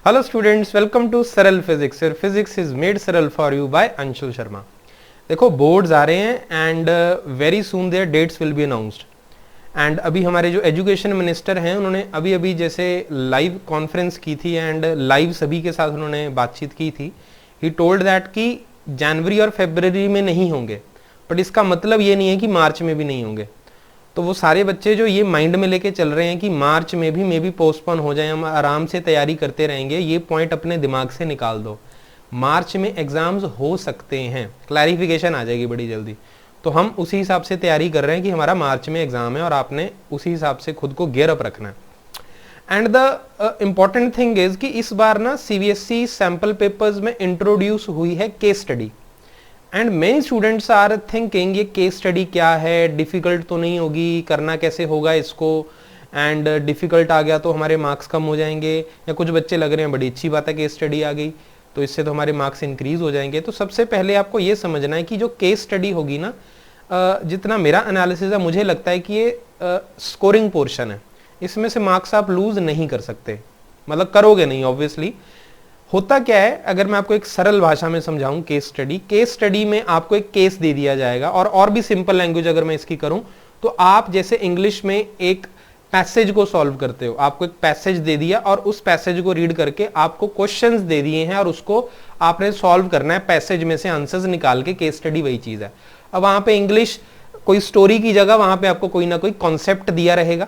Hello students, welcome to Saral physics. Your physics is made Saral for you by Anshul Sharma. देखो, boards आ रहे हैं and very soon their dates will be announced. And अभी हमारे जो education minister हैं उन्होंने अभी अभी जैसे लाइव कॉन्फ्रेंस की थी एंड लाइव सभी के साथ उन्होंने बातचीत की थी। ही टोल्ड दैट कि जनवरी और फरवरी में नहीं होंगे, बट इसका मतलब ये नहीं है कि मार्च में भी नहीं होंगे। तो वो सारे बच्चे जो ये माइंड में लेके चल रहे हैं कि मार्च में भी मे बी पोस्टपोन हो जाए, हम आराम से तैयारी करते रहेंगे, ये पॉइंट अपने दिमाग से निकाल दो। मार्च में एग्जाम्स हो सकते हैं, क्लैरिफिकेशन आ जाएगी बड़ी जल्दी। तो हम उसी हिसाब से तैयारी कर रहे हैं कि हमारा मार्च में एग्जाम है और आपने उसी हिसाब से खुद को गियर अप रखना है। And the important thing is कि इस बार ना सीबीएसई सैंपल पेपर्स में इंट्रोड्यूस हुई है case study. And many students are thinking ये केस स्टडी क्या है, डिफिकल्ट तो नहीं होगी, करना कैसे होगा इसको, एंड डिफिकल्ट आ गया तो हमारे मार्क्स कम हो जाएंगे। या कुछ बच्चे लग रहे हैं बड़ी अच्छी बात है केस स्टडी आ गई तो इससे तो हमारे मार्क्स इंक्रीज हो जाएंगे। तो सबसे पहले आपको ये समझना है कि जो केस स्टडी होगी ना, जितना मेरा एनालिसिस है मुझे लगता है कि ये स्कोरिंग पोर्शन है, इसमें से मार्क्स आप लूज नहीं कर सकते, मतलब करोगे नहीं ऑब्वियसली। होता क्या है, अगर मैं आपको एक सरल भाषा में समझाऊं, केस स्टडी में आपको एक केस दे दिया जाएगा और भी सिंपल लैंग्वेज अगर मैं इसकी करूं तो आप जैसे इंग्लिश में एक पैसेज को सॉल्व करते हो, आपको एक पैसेज दे दिया और उस पैसेज को रीड करके आपको क्वेश्चंस दे दिए हैं और उसको आपने सॉल्व करना है, पैसेज में से आंसर्स निकाल के। केस स्टडी वही चीज है। अब वहां पे इंग्लिश कोई स्टोरी की जगह वहां पे आपको कोई ना कोई कॉन्सेप्ट दिया रहेगा,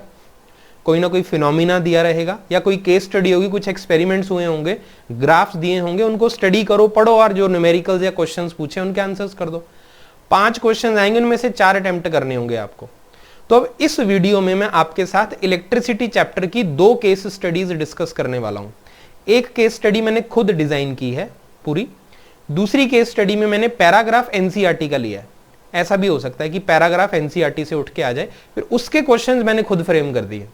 कोई ना कोई फिनोमिना दिया रहेगा, या कोई केस स्टडी होगी, कुछ एक्सपेरिमेंट्स हुए होंगे, ग्राफ्स दिए होंगे, उनको स्टडी करो, पढ़ो और जो न्यूमेरिकल्स या क्वेश्चंस पूछे उनके आंसर्स कर दो। 5 क्वेश्चन आएंगे, उनमें से 4 अटेम्प्ट करने होंगे आपको। तो अब इस वीडियो में मैं आपके साथ इलेक्ट्रिसिटी चैप्टर की 2 केस स्टडीज डिस्कस करने वाला हूं। एक केस स्टडी मैंने खुद डिजाइन की है पूरी, दूसरी केस स्टडी में मैंने पैराग्राफ एनसीईआरटी का लिया है। ऐसा भी हो सकता है कि पैराग्राफ एनसीईआरटी से उठ के आ जाए, फिर उसके क्वेश्चंस मैंने खुद फ्रेम कर दिए।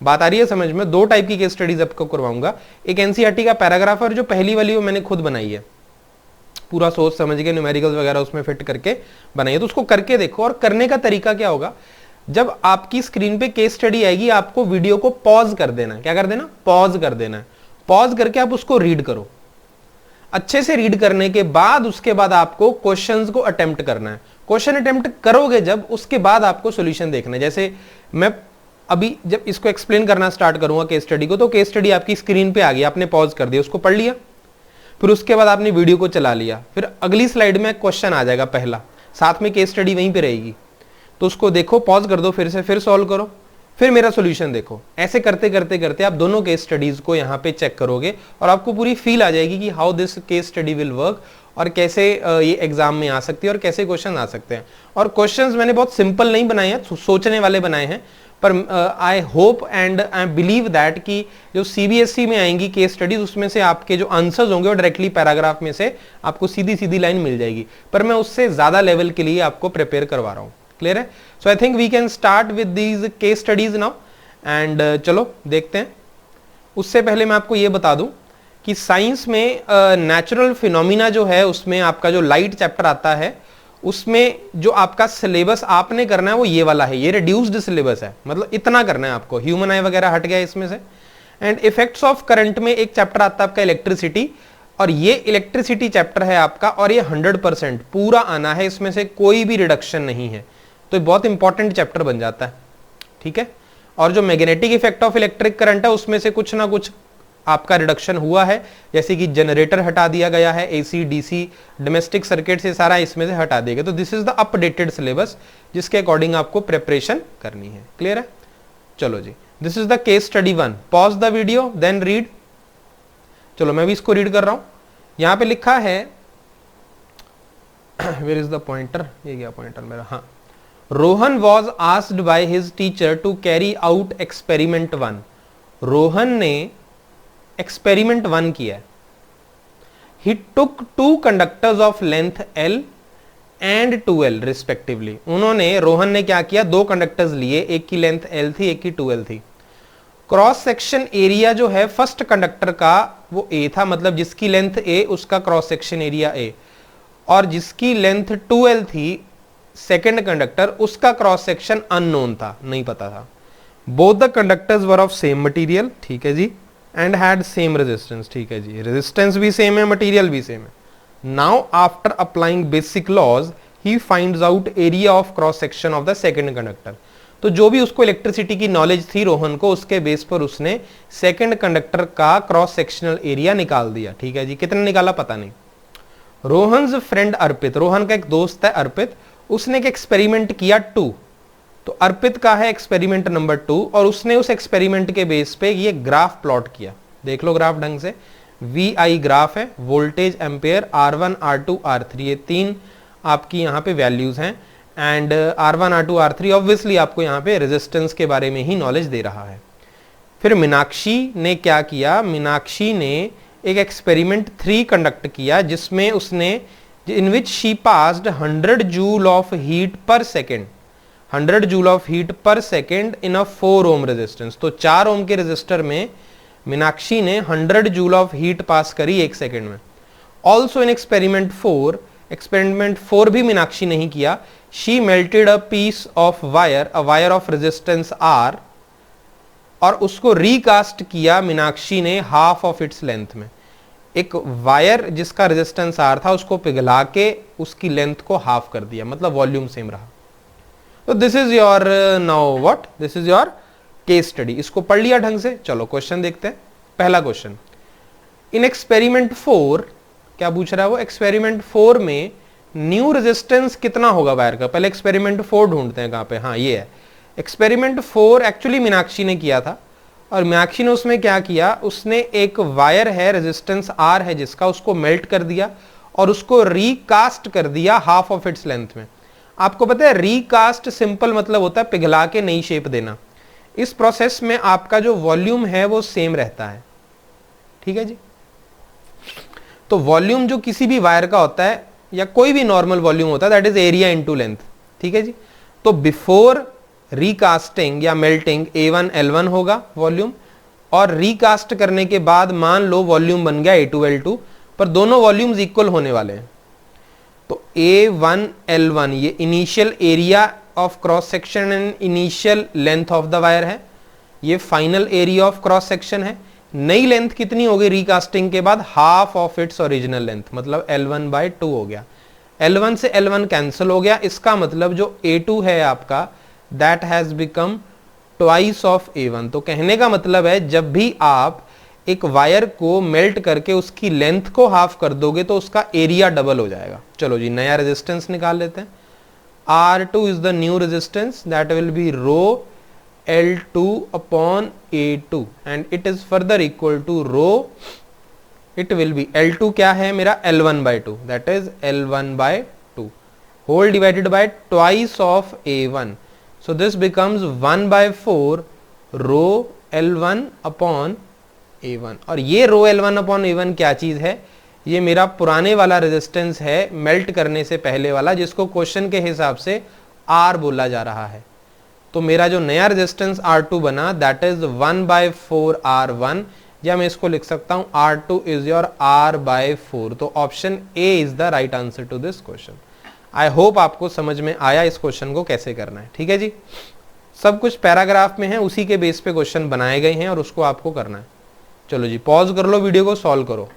बात आ रही है समझ में? 2 टाइप की केस स्टडीज आपको करवाऊंगा, एक एनसीईआरटी का पैराग्राफ और जो पहली वाली वो मैंने खुद बनाई है, पूरा सोच समझ के न्यूमेरिकल्स वगैरह उसमें फिट करके बनाई है। तो उसको करके देखो। और करने का तरीका क्या होगा, जब आपकी स्क्रीन पे केस स्टडी आएगी आपको वीडियो को पॉज कर देना है। क्या कर देना? पॉज कर देना है। पॉज करके आप उसको रीड करो। अच्छे से रीड करने के बाद उसके बाद आपको क्वेश्चंस को अटेम्प्ट करना है। क्वेश्चन अटेम्प्ट करोगे जब, उसके बाद आपको सॉल्यूशन देखना है। जैसे मैं अभी जब इसको एक्सप्लेन करना स्टार्ट करूंगा केस स्टडी को, तो केस स्टडी आपकी स्क्रीन पे आ गई, आपने पॉज कर दिया, उसको पढ़ लिया, फिर उसके बाद आपने वीडियो को चला लिया, फिर अगली स्लाइड में क्वेश्चन आ जाएगा पहला, साथ में केस स्टडी वहीं पे रहेगी, तो उसको देखो, पॉज कर दो, फिर से फिर सॉल्व करो, फिर मेरा सॉल्यूशन देखो। ऐसे करते करते करते आप दोनों केस स्टडीज को यहाँ पे चेक करोगे और आपको पूरी फील आ जाएगी कि how this case study will work और कैसे ये एग्जाम में आ सकती है और कैसे क्वेश्चन आ सकते हैं। और क्वेश्चंस मैंने बहुत सिंपल नहीं बनाए हैं, सोचने वाले बनाए हैं, पर I hope and I believe that कि जो सीबीएसई में आएंगी केस स्टडीज उसमें से आपके जो आंसर्स होंगे वो डायरेक्टली पैराग्राफ में से आपको सीधी सीधी लाइन मिल जाएगी, पर मैं उससे ज्यादा लेवल के लिए आपको प्रिपेयर करवा रहा हूँ। क्लियर है? So I think we can start with these case studies now and चलो देखते हैं। उससे पहले मैं आपको ये बता दूं कि साइंस में नेचुरल फिनोमिना जो है उसमें आपका जो लाइट चैप्टर आता है उसमें जो आपका सिलेबस आपने करना है वो ये वाला है, ये रिड्यूस्ड सिलेबस है, मतलब इतना करना है आपको। ह्यूमन आई वगैरह हट गया इसमें से। एंड इफेक्ट्स ऑफ करंट में एक चैप्टर आता है आपका इलेक्ट्रिसिटी, और ये इलेक्ट्रिसिटी चैप्टर है आपका, और ये 100% पूरा आना है, इसमें से कोई भी रिडक्शन नहीं है, तो ये बहुत इंपॉर्टेंट चैप्टर बन जाता है। ठीक है? और जो magnetic effect of electric current है उसमें से कुछ ना कुछ आपका रिडक्शन हुआ है, जैसे कि जनरेटर हटा दिया गया है, एसी डीसी डोमेस्टिक सर्किट से सारा इसमें से हटा देगा। तो this is the updated syllabus जिसके अकॉर्डिंग आपको प्रिपरेशन करनी है। क्लियर है? चलो जी, this is the case study 1। Pause the video then read. चलो मैं भी इसको रीड कर रहा हूं। यहां पे लिखा है वेयर इज द पॉइंटर, ये गया पॉइंटर मेरा। हाँ, Rohan was asked by his teacher to carry out experiment 1। Rohan ने एक्सपेरिमेंट 1 किया है। He took 2 conductors of length L and 2L respectively. उन्होंने, रोहन ने क्या किया, 2 कंडक्टर्स लिए, एक की लेंथ L थी, एक की 2L थी। क्रॉस सेक्शन एरिया जो है फर्स्ट कंडक्टर का वो A था, मतलब जिसकी लेंथ A उसका क्रॉस सेक्शन एरिया A, और जिसकी लेंथ 2L थी सेकेंड कंडक्टर, उसका क्रॉस सेक्शन अननोन था, नहीं पता था। Both the conductors were of same material. ठीक है जी। एंड हैड सेम रेजिस्टेंस, ठीक है जी, रेजिस्टेंस भी सेम है, मटेरियल भी सेम है। Now after applying basic laws he finds out area of cross section of the second conductor. तो जो भी उसको इलेक्ट्रिसिटी की नॉलेज थी रोहन को, उसके बेस पर उसने सेकंड कंडक्टर का क्रॉस सेक्शनल एरिया निकाल दिया, ठीक है जी। कितना निकाला पता नहीं। रोहन्स फ्रेंड अर्पित, रोहन का एक दोस्त है अर्पित, उसने एक एक्सपेरिमेंट किया 2, तो अर्पित का है एक्सपेरिमेंट नंबर 2, और उसने उस एक्सपेरिमेंट के बेस पे ये ग्राफ प्लॉट किया। देख लो ग्राफ ढंग से, VI ग्राफ है, voltage ampere, R1 R2 R3, ये 3 आपकी यहाँ पे वैल्यूज हैं, and R1 R2 R3 obviously आपको यहाँ पे रेजिस्टेंस के बारे में ही नॉलेज दे रहा है। फिर मीनाक्षी ने क्या किया, मीनाक्षी ने एक एक्सपेरिमेंट 3 कंडक्ट किया, जिसमें उसने, in which she passed 100 joule of heat per second, 100 joule of heat per second in a 4 ohm resistance. तो 4 ओम के रेजिस्टर में मीनाक्षी ने 100 जूल ऑफ हीट पास करी 1 सेकेंड में। ऑल्सो इन एक्सपेरिमेंट 4, एक्सपेरिमेंट 4 भी मीनाक्षी नहीं किया, she melted a piece of wire, a wire of resistance R, और उसको रिकास्ट किया मीनाक्षी ने हाफ ऑफ इट्स लेंथ में। एक वायर जिसका रेजिस्टेंस R था उसको पिघला के उसकी लेंथ को हाफ कर दिया, मतलब वॉल्यूम सेम रहा। तो this is your now what, this is your case study. इसको पढ़ लिया ढंग से। चलो क्वेश्चन देखते हैं। पहला क्वेश्चन, इन एक्सपेरिमेंट 4 क्या पूछ रहा है वो, एक्सपेरिमेंट 4 में न्यू रेजिस्टेंस कितना होगा वायर का। पहले एक्सपेरिमेंट 4 ढूंढते हैं, कहां पे, हाँ ये है एक्सपेरिमेंट 4। एक्चुअली मीनाक्षी ने किया था, और मीनाक्षी ने उसमें क्या किया, उसने एक वायर है, रेजिस्टेंस R है जिसका, उसको मेल्ट कर दिया और उसको रिकास्ट कर दिया हाफ ऑफ इट्स लेंथ में। आपको पता है रिकास्ट सिंपल मतलब होता है पिघला के नई शेप देना। इस प्रोसेस में आपका जो वॉल्यूम है वो सेम रहता है, ठीक है जी। तो वॉल्यूम जो किसी भी वायर का होता है या कोई भी नॉर्मल वॉल्यूम होता है, that is area into length, ठीक है जी। तो बिफोर रिकास्टिंग या मेल्टिंग A1 L1 होगा वॉल्यूम, और रिकास्ट करने के बाद मान लो वॉल्यूम बन गया A2 L2, पर दोनों वॉल्यूम्स इक्वल होने वाले हैं। तो A1 L1 ये initial area of cross section and initial length of the wire है, ये final area of cross section है। नई लेंथ कितनी हो गई रिकास्टिंग के बाद, half of its original length, मतलब L1/2 हो गया। L1 से L1 कैंसिल हो गया, इसका मतलब जो A2 है आपका, that has become twice of A1। तो कहने का मतलब है जब भी आप एक वायर को मेल्ट करके उसकी लेंथ को हाफ कर दोगे तो उसका एरिया डबल हो जाएगा। चलो जी नया रेजिस्टेंस निकाल लेते हैं। R2 is the new resistance, that will be rho L2 upon A2 and it is further equal to rho, it will be L2 क्या है मेरा, L1/2, that is L1/2 whole divided by twice of A1। So this becomes 1/4 rho L1 upon A1। और ये रो L1 upon A1 क्या चीज है, ये मेरा पुराने वाला रेजिस्टेंस है मेल्ट करने से पहले वाला, जिसको क्वेश्चन के हिसाब से R बोला जा रहा है। तो मेरा जो नया रेजिस्टेंस R2 बना, दैट इज 1/4 R1, या मैं इसको लिख सकता हूं R2 इज योर R/4। तो option A is the right answer to this question. I hope आपको समझ में आया इस क्वेश्चन को कैसे करना है, ठीक है जी। सब कुछ पैराग्राफ में है, उसी के बेस पे क्वेश्चन बनाए गए हैं और उसको आपको करना है। चलो जी पॉज कर लो, वीडियो को सॉल्व करो।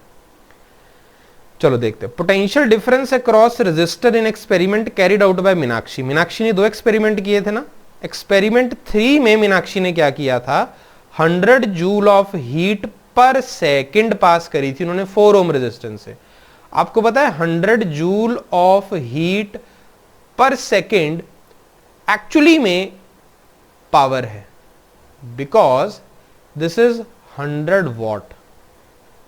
चलो देखते हैं। Potential difference across resistor in experiment carried out by Meenakshi. Meenakshi ने 2 एक्सपेरिमेंट किए थे ना। एक्सपेरिमेंट 3 में मीनाक्षी ने क्या किया था, 100 joule of heat per second पास करी थी उन्होंने 4 ओम रेजिस्टेंस से। आपको पता है 100 joule of heat per second actually में पावर है, बिकॉज दिस इज 100 वॉट,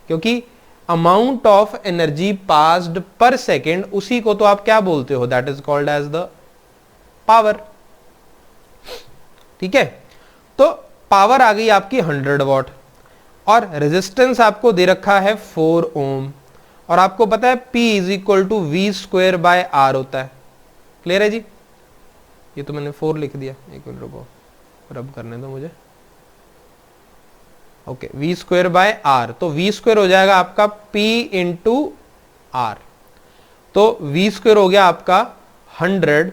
क्योंकि amount of energy passed per second, उसी को तो आप क्या बोलते हो, that is called as the power, ठीक है। तो पावर आ गई आपकी 100 वॉट, और रेजिस्टेंस आपको दे रखा है 4 ओम, और आपको पता है P is equal to V²/R होता है। क्लियर है जी। ये तो मैंने 4 लिख दिया, एक मिनट रुको, रब करने दो मुझे। ओके, V²/R, तो V² हो जाएगा आपका P इंटू R। तो V² हो गया आपका 100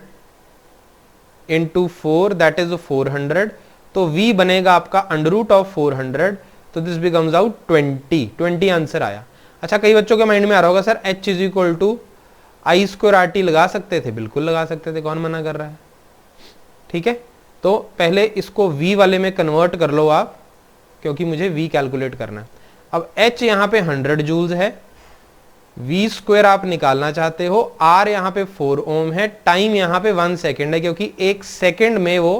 इंटू 4, दैट इज 400। तो V बनेगा आपका √400 तो दिस बिकम्स आउट 20 आंसर आया। अच्छा, कई बच्चों के माइंड में आ रहा होगा sir H is equal to I square R T लगा सकते थे, बिल्कुल लगा सकते थे, कौन मना कर रहा है। ठीक है, तो पहले इसको V वाले में कन्वर्ट कर लो आप, क्योंकि मुझे V कैलकुलेट करना है। अब H यहाँ पे 100 जूल्स है, V स्क्वायर आप निकालना चाहते हो, R यहाँ पे 4 ओम है, टाइम यहाँ पे 1 सेकेंड है, क्योंकि 1 सेकेंड में वो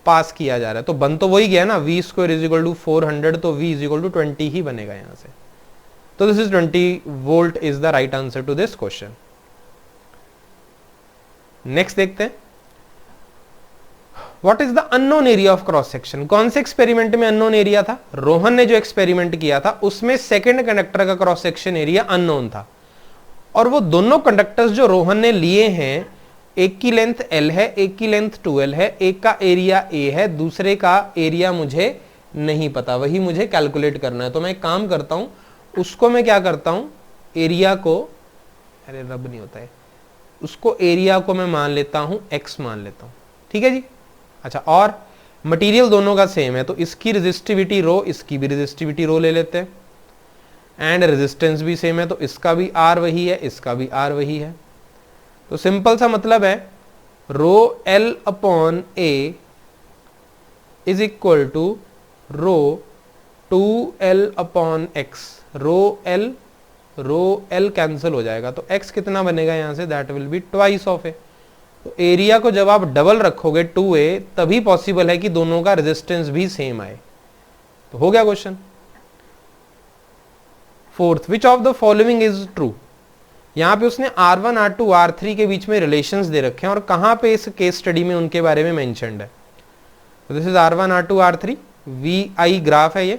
पास किया जा रहा है, तो बन तो वही गया ना, V square is equal to 400, तो V इज इक्वल टू 20 ही बनेगा यहाँ से। तो this is 20 volt is the right answer to this question. Next देखते हैं, what is the unknown area of cross section. कौन से एक्सपेरिमेंट में अननोन एरिया था? रोहन ने जो एक्सपेरिमेंट किया था उसमें सेकंड कंडक्टर का क्रॉस सेक्शन एरिया अननोन था, और वो दोनों कंडक्टर्स जो रोहन ने लिए हैं, एक की लेंथ L है, एक की लेंथ 2L है, एक का एरिया A है, दूसरे का एरिया मुझे नहीं पता, वही मुझे कैलकुलेट करना है। तो मैं एक काम करता हूं, उसको मैं क्या करता हूं, एरिया को, अरे रब नहीं होता है, उसको एरिया को मैं मान लेता हूं X मान लेता हूं। ठीक है जी। अच्छा, और मटेरियल दोनों का सेम है, तो इसकी रेजिस्टिविटी रो, इसकी भी रेजिस्टिविटी रो ले लेते हैं, एंड रेजिस्टेंस भी सेम है, तो इसका भी R वही है, इसका भी R वही है। तो सिंपल सा मतलब है rho L upon A is equal to rho 2L upon X। Rho L cancel हो जाएगा, तो X कितना बनेगा यहां से, that will be twice of A। तो एरिया को जब आप डबल रखोगे 2A, तभी पॉसिबल है कि दोनों का रेजिस्टेंस भी सेम आए। तो हो गया question. Fourth, which of the following is true. यहां पे उसने R1 R2 R3 के बीच में रिलेशंस दे रखे हैं, और कहां पे इस केस स्टडी में उनके बारे में मेंशन्ड है। तो this is R1 R2 R3, VI graph है ये,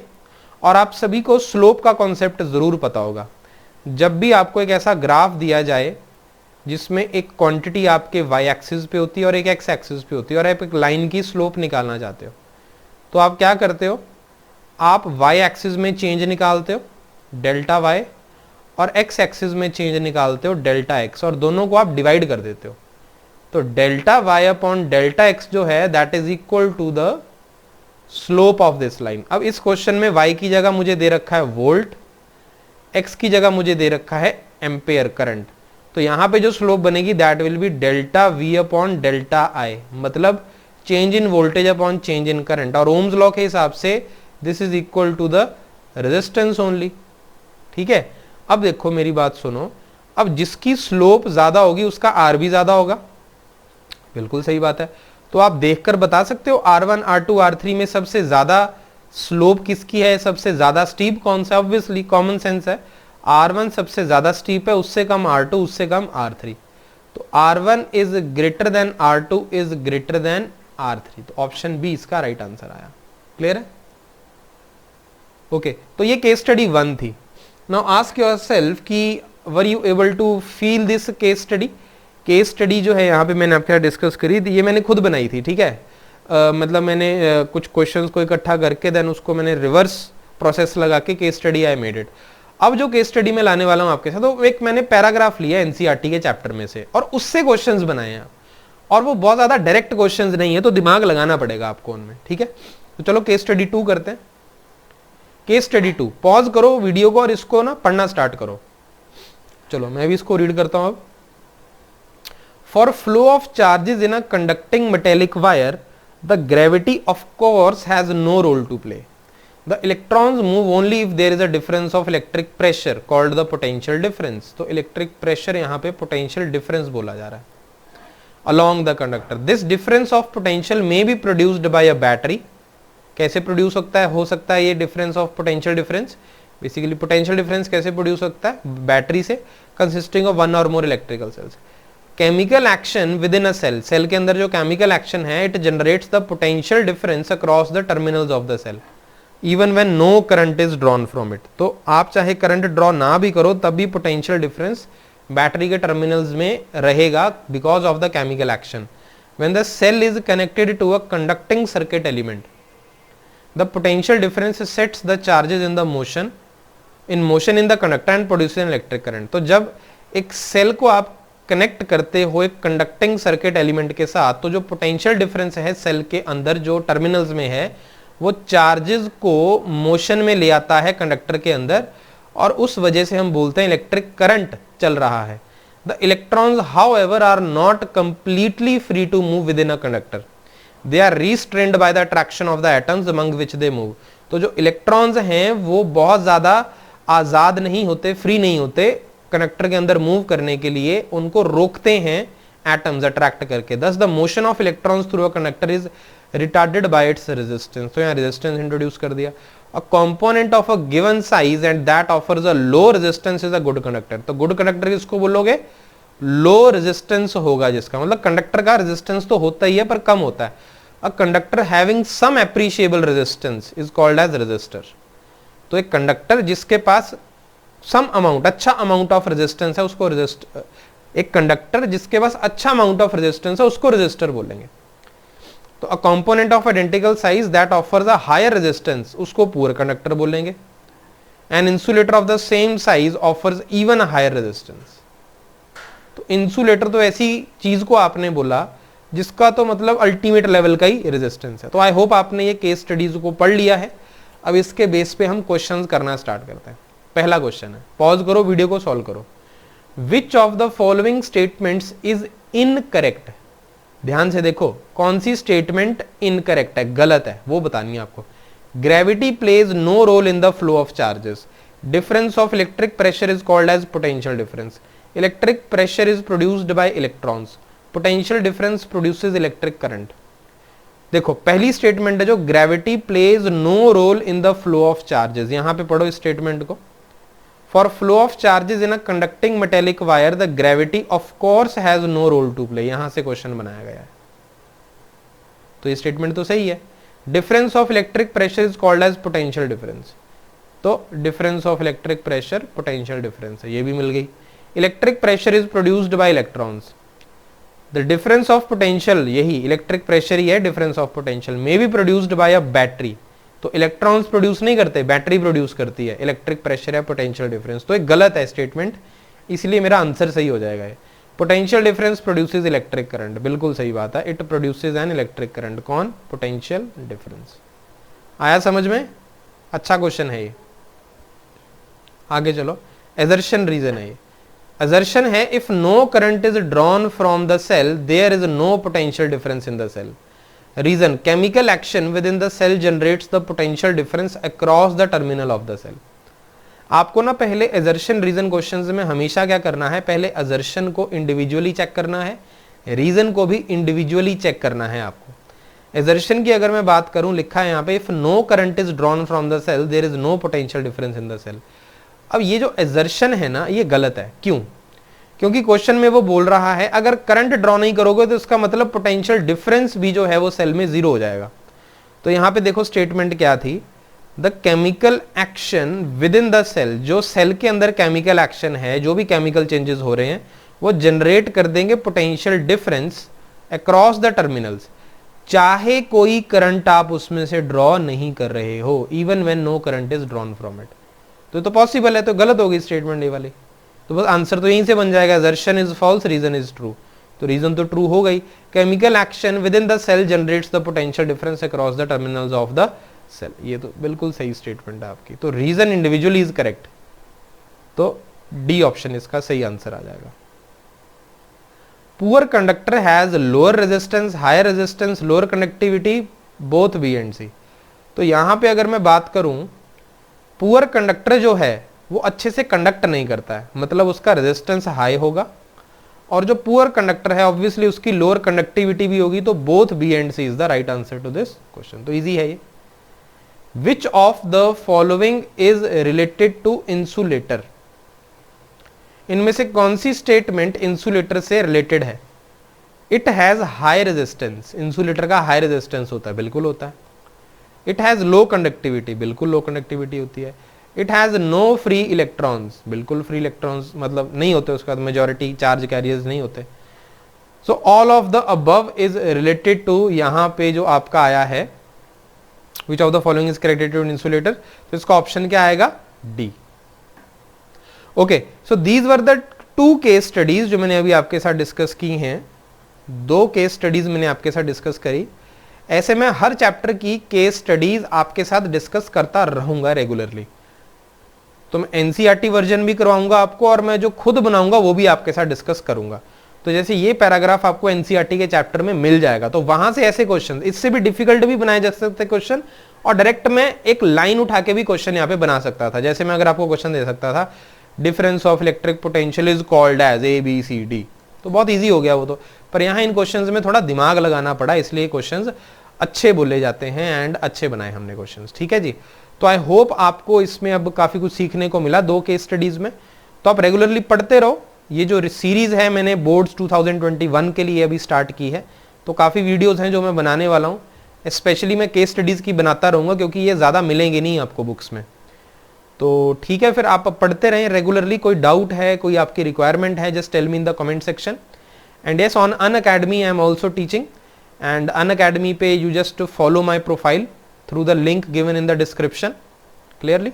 और आप सभी को स्लोप का कॉन्सेप्ट जरूर पता होगा। जब भी आपको एक ऐसा ग्राफ दिया जाए जिसमें एक क्वांटिटी आपके y एक्सिस पे होती है और एक x एक्सिस पे होती है, और आप एक लाइन की स्लोप निकालना चाहते हो, तो आप क्या करते हो, आप y एक्सिस में चेंज निकालते हो डेल्टा y, और x एक्सिस में चेंज निकालते हो डेल्टा x, और दोनों को आप डिवाइड कर देते हो। तो delta y upon delta x जो है, that is equal to the slope of this line. अब इस क्वेश्चन में y की जगह मुझे दे रखा है वोल्ट, x की जगह मुझे दे रखा है एम्पेयर करंट, तो यहां पे जो स्लोप बनेगी that will be delta v upon delta i, मतलब change in voltage upon change in current, और ओम्स लॉ के हिसाब से this is equal to the resistance only. ठीक है, अब देखो मेरी बात सुनो, अब जिसकी स्लोप ज्यादा होगी उसका R भी ज्यादा होगा, बिल्कुल सही बात है। तो आप देखकर बता सकते हो R1 R2 R3 में सबसे ज्यादा स्लोप किसकी है, सबसे ज्यादा स्टीप कौन सा। ऑब्वियसली कॉमन सेंस है, R1 सबसे ज्यादा स्टीप है, उससे कम R2, उससे कम R3, तो R1 is greater than R2 is greater than R3, तो ऑप्शन बी इसका राइट आंसर आया। क्लियर है? ओके, तो ये केस स्टडी 1 थी। नाउ आस्क योरसेल्फ कि were you able to feel this case study. Case study जो है यहाँ पे मैंने आपके साथ डिस्कस करी थी, ये मैंने खुद बनाई थी। ठीक है, मतलब मैंने कुछ क्वेश्चंस को इकट्ठा करके देन उसको मैंने रिवर्स प्रोसेस लगा के case study I made it. अब जो केस स्टडी में लाने वाला हूं आपके साथ, तो एक मैंने पैराग्राफ लिया एनसीईआरटी के चैप्टर में से और उससे क्वेश्चंस बनाए हैं, और वो बहुत ज्यादा डायरेक्ट क्वेश्चंस नहीं है, तो दिमाग लगाना पड़ेगा आपको उनमें। ठीक है, तो चलो केस स्टडी 2 करते हैं। केस स्टडी 2, पॉज करो वीडियो को और इसको ना पढ़ना स्टार्ट करो। चलो मैं भी इसको रीड करता हूं अब। For flow of charges in a conducting metallic wire, the gravity of course has no role to play. The electrons move only if there is a difference of electric pressure called the potential difference. तो electric pressure यहाँ पे potential difference बोला जा रहा है along the conductor. This difference of potential may be produced by a battery. कैसे produce हो सकता है ये difference of potential difference? Basically potential difference कैसे प्रोड्यूस होता है? बैटरी से, consisting of one or more electrical cells. Chemical action within a cell. Cell के अंदर जो chemical action है, it generates the potential difference across the terminals of the cell. Even when no current is drawn from it. तो आप चाहे current draw ना भी करो तब भी पोटेंशियल डिफरेंस बैटरी के टर्मिनल्स में रहेगा because of the chemical action. When the cell is connected to a conducting circuit element, the potential difference sets the charges in the motion in the conductor and produces an electric current. तो जब एक cell को आप connect करते हो एक conducting circuit element के साथ, तो जो पोटेंशियल डिफरेंस है सेल के अंदर जो टर्मिनल्स में है, वो चार्जेस को मोशन में ले आता है कंडक्टर के अंदर, और उस वजह से हम बोलते हैं इलेक्ट्रिक करंट चल रहा है। The electrons however are not completely free to move within a conductor, they are restrained by the attraction of the atoms among which they move. तो जो इलेक्ट्रॉन्स हैं वो बहुत ज्यादा आजाद नहीं होते, फ्री नहीं होते कंडक्टर के अंदर मूव करने के लिए, उनको रोकते हैं एटम्स अट्रैक्ट करके। दस the motion of electrons through a conductor is retarded bye its resistance. तो यहाँ रेजिस्टेंस इंट्रोड्यूस कर दिया। अ component of a given size and that offers a low resistance is a good conductor. तो good conductor किसको बोलोगे? Low resistance होगा, जिसका मतलब कंडक्टर का रेजिस्टेंस तो होता ही है पर कम होता है। A conductor having some appreciable resistance is called as resistor. तो एक कंडक्टर जिसके पास सम अमाउंट, अच्छा अमाउंट ऑफ रेजिस्टेंस है उसको एक कंडक्टर जिसके पास अच्छा अमाउंट ऑफ रेजिस्टेंस है उसको रेजिस्टर बोलेंगे। तो a component of identical size that offers a higher resistance उसको पुअर कंडक्टर बोलेंगे। An insulator of the same size offers even a higher resistance. तो इंसुलेटर तो ऐसी चीज को आपने बोला जिसका तो मतलब अल्टीमेट लेवल का ही रेजिस्टेंस है। तो आई होप आपने ये केस स्टडीज को पढ़ लिया है। अब इसके बेस पे हम क्वेश्चंस करना स्टार्ट करते हैं। पहला क्वेश्चन है, पॉज करो, वीडियो को सॉल्व करो। विच of the following statements is incorrect? ध्यान से देखो कौन सी स्टेटमेंट इनकरेक्ट है, गलत है, वो बतानी है आपको। Gravity plays no role in the flow of charges. Difference of electric pressure is called as potential difference. Electric pressure is produced by electrons. Potential difference produces electric current. देखो पहली statement है जो gravity plays no role in the flow of charges. यहां पे पढ़ो statement को। For flow of charges in a conducting metallic wire the gravity of course has no role to play. यहां से क्वेश्चन बनाया गया है, तो ये स्टेटमेंट तो सही है। Difference of electric pressure is called as potential difference. तो difference of electric pressure potential difference है, ये भी मिल गई। Electric pressure is produced by electrons. The difference of potential, यही इलेक्ट्रिक प्रेशर ही है difference of potential, may be produced by a battery. तो इलेक्ट्रॉन्स प्रोड्यूस नहीं करते, बैटरी प्रोड्यूस करती है। इलेक्ट्रिक प्रेशर है पोटेंशियल डिफरेंस, तो एक गलत है स्टेटमेंट, इसलिए मेरा आंसर सही हो जाएगा। Potential difference produces electric current, बिल्कुल सही बात है। It produces an electric current. कौन? Potential difference. आया समझ में? अच्छा क्वेश्चन है ये। आगे चलो, एजर्शन रीजन है ये। assertion है if no current is drawn from the cell there is no potential difference in the cell. Reason, chemical action within the cell generates the potential difference across the terminal of the cell. आपको ना पहले assertion reason questions में हमेशा क्या करना है, पहले assertion को इंडिविजुअली चेक करना है, रीजन को भी इंडिविजुअली चेक करना है आपको। assertion की अगर मैं बात करूं, लिखा है यहाँ पे if no current is drawn from the cell there is no potential difference in the cell. अब ये जो assertion है ना, ये गलत है। क्यों? क्योंकि क्वेश्चन में वो बोल रहा है अगर करंट ड्रॉ नहीं करोगे तो इसका मतलब पोटेंशियल डिफरेंस भी जो है वो सेल में जीरो हो जाएगा। तो यहाँ पे देखो स्टेटमेंट क्या थी, the chemical action within the cell, जो सेल के अंदर केमिकल एक्शन है, जो भी केमिकल चेंजेस हो रहे हैं वो जनरेट कर देंगे potential difference across the terminals, चाहे कोई करंट आप उसमें से ड्रॉ नहीं कर रहे हो, even when no current is drawn from it. तो पॉसिबल है, तो गलत होगी स्टेटमेंट ये वाली। तो बस आंसर तो यहीं से बन जाएगा, assertion is false, reason is true. तो रीजन तो ट्रू हो गई। Chemical action within the cell generates the potential difference across the terminals of the cell. ये तो बिल्कुल सही स्टेटमेंट है आपकी। तो रीजन इंडिविजुअली इज करेक्ट, तो डी ऑप्शन इसका सही आंसर आ जाएगा। Poor conductor has lower resistance, higher resistance, lower conductivity, both B and C. तो यहां पे अगर मैं बात करूं, पुअर कंडक्टर जो है वो अच्छे से कंडक्ट नहीं करता है, मतलब उसका रेजिस्टेंस हाई होगा, और जो पुअर कंडक्टर है ऑब्वियसली उसकी लोअर कंडक्टिविटी भी होगी। तो both B and C is the right answer to this question. तो इजी है ये। Which of the following is related to insulator? इनमें से कौन सी स्टेटमेंट इंसुलेटर से रिलेटेड है? It has high resistance, insulator का हाई रेजिस्टेंस होता है, बिल्कुल होता है। इट हैज लो कंडक्टिविटी, बिल्कुल लो कंडक्टिविटी होती है। It has no free electrons, बिल्कुल फ्री इलेक्ट्रॉन्स मतलब नहीं होते, उसका मेजॉरिटी चार्ज कैरियर्स नहीं होते। So all of the above is related to, यहां पे जो आपका आया है which of the following is corrected to insulator, तो इसका ऑप्शन क्या आएगा? D. Okay, so these were the two case studies जो मैंने अभी आपके साथ डिस्कस की हैं। दो केस स्टडीज मैंने आपके साथ डिस्कस करी। ऐसे में हर चैप्टर की केस स्टडीज आपके साथ डिस्कस करता रहूंगा रेगुलरली। तो मैं एनसीईआरटी वर्जन भी करवाऊंगा आपको, और मैं जो खुद बनाऊंगा वो भी आपके साथ डिस्कस करूंगा। तो जैसे ये पैराग्राफ आपको एनसीईआरटी के चैप्टर में मिल जाएगा, तो वहां से ऐसे क्वेश्चन, इससे भी डिफिकल्ट भी बनाए जा सकते क्वेश्चन, और डायरेक्ट में एक लाइन उठा के भी क्वेश्चन यहाँ पे बना सकता था। जैसे मैं अगर आपको क्वेश्चन दे सकता था, difference of electric potential is called as ABCD, तो बहुत ईजी हो गया वो तो। पर यहाँ इन क्वेश्चंस में थोड़ा दिमाग लगाना पड़ा, इसलिए क्वेश्चंस अच्छे बोले जाते हैं एंड अच्छे बनाए हमने क्वेश्चंस। ठीक है जी। तो आई होप आपको इसमें अब काफी कुछ सीखने को मिला 2 केस स्टडीज में। तो आप रेगुलरली पढ़ते रहो। ये जो सीरीज है मैंने बोर्ड्स 2021 के लिए अभी स्टार्ट की है, तो काफी वीडियोस हैं जो मैं बनाने वाला हूँ। स्पेशली मैं केस स्टडीज की बनाता रहूंगा, क्योंकि ये ज्यादा मिलेंगे नहीं आपको बुक्स में। तो ठीक है, फिर आप पढ़ते रहें रेगुलरली। कोई डाउट है, कोई आपकी रिक्वायरमेंट है, just tell me in the comment section. And yes, on Unacademy I am also teaching, and Unacademy पे you just follow my profile through the link given in the description clearly.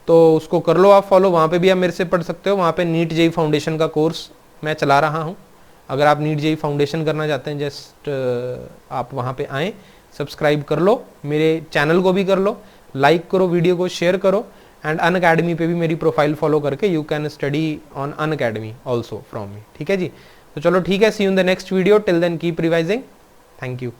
तो उसको कर लो आप follow, वहाँ पे भी आप मेरे से पढ़ सकते हो। वहाँ पे नीट जेई फाउंडेशन का कोर्स मैं चला रहा हूँ। अगर आप नीट जेई फाउंडेशन करना चाहते हैं, जस्ट आप वहाँ पे आएँ, सब्सक्राइब कर लो, मेरे चैनल को भी कर लो, लाइक करो, वीडियो को शेयर करो, एंड अनअकैडमी पे भी मेरी प्रोफाइल फॉलो करके you can study on Unacademy also from me. ठीक है जी। तो चलो ठीक है, see you in the next video. Till then keep revising. Thank you.